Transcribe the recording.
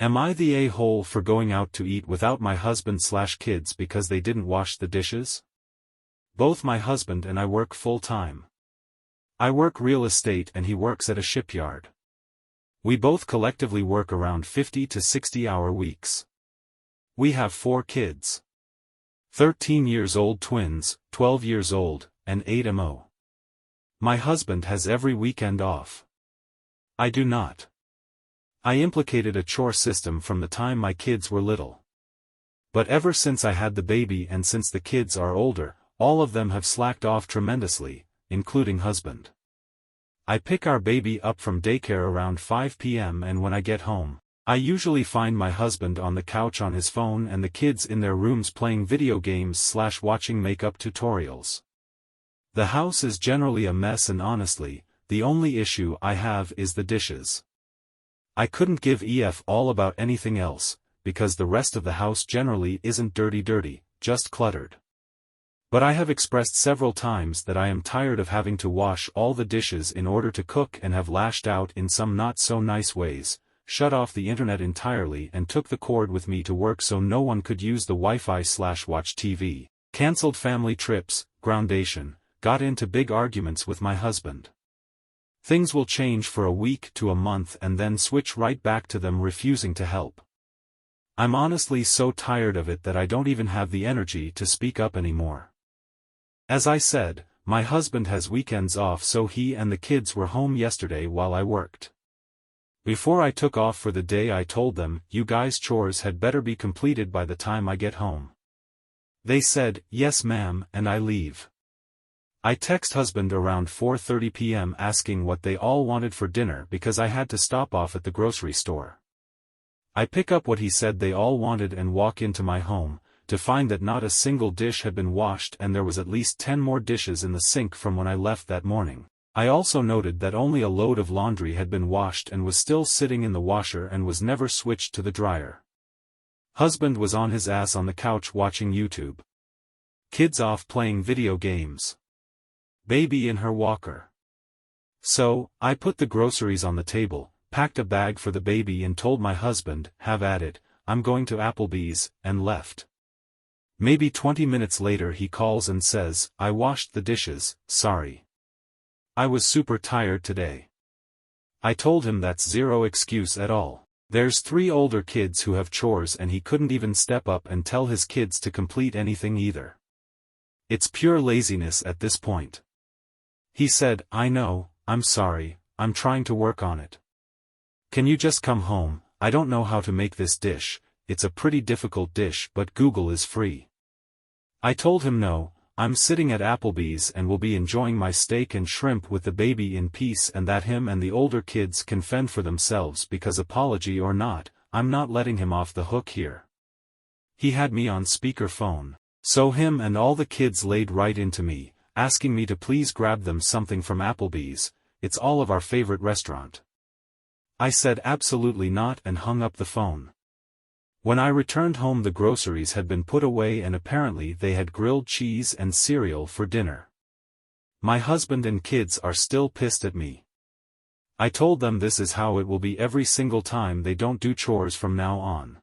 Am I the a-hole for going out to eat without my husband/kids because they didn't wash the dishes? Both my husband and I work full-time. I work real estate and he works at a shipyard. We both collectively work around 50 to 60-hour weeks. We have 4 kids. 13 years old twins, 12 years old, and 8 mo. My husband has every weekend off. I do not. I implicated a chore system from the time my kids were little. But ever since I had the baby and since the kids are older, all of them have slacked off tremendously, including husband. I pick our baby up from daycare around 5 p.m. and when I get home, I usually find my husband on the couch on his phone and the kids in their rooms playing video games/watching makeup tutorials. The house is generally a mess and honestly, the only issue I have is the dishes. I couldn't give EF all about anything else, because the rest of the house generally isn't dirty, just cluttered. But I have expressed several times that I am tired of having to wash all the dishes in order to cook and have lashed out in some not so nice ways, shut off the internet entirely and took the cord with me to work so no one could use the Wi-Fi/watch TV, cancelled family trips, groundation, got into big arguments with my husband. Things will change for a week to a month and then switch right back to them refusing to help. I'm honestly so tired of it that I don't even have the energy to speak up anymore. As I said, my husband has weekends off so he and the kids were home yesterday while I worked. Before I took off for the day I told them, you guys' chores had better be completed by the time I get home. They said, yes ma'am, and I leave. I text husband around 4:30 p.m. asking what they all wanted for dinner because I had to stop off at the grocery store. I pick up what he said they all wanted and walk into my home, to find that not a single dish had been washed and there was at least 10 more dishes in the sink from when I left that morning. I also noted that only a load of laundry had been washed and was still sitting in the washer and was never switched to the dryer. Husband was on his ass on the couch watching YouTube. Kids off playing video games. Baby in her walker. So, I put the groceries on the table, packed a bag for the baby and told my husband, have at it, I'm going to Applebee's, and left. Maybe 20 minutes later he calls and says, I washed the dishes, sorry. I was super tired today. I told him that's zero excuse at all. There's 3 older kids who have chores and he couldn't even step up and tell his kids to complete anything either. It's pure laziness at this point. He said, I know, I'm sorry, I'm trying to work on it. Can you just come home? I don't know how to make this dish, it's a pretty difficult dish but Google is free. I told him no, I'm sitting at Applebee's and will be enjoying my steak and shrimp with the baby in peace and that him and the older kids can fend for themselves because apology or not, I'm not letting him off the hook here. He had me on speakerphone, so him and all the kids laid right into me, asking me to please grab them something from Applebee's, it's all of our favorite restaurant. I said absolutely not and hung up the phone. When I returned home the groceries had been put away and apparently they had grilled cheese and cereal for dinner. My husband and kids are still pissed at me. I told them this is how it will be every single time they don't do chores from now on.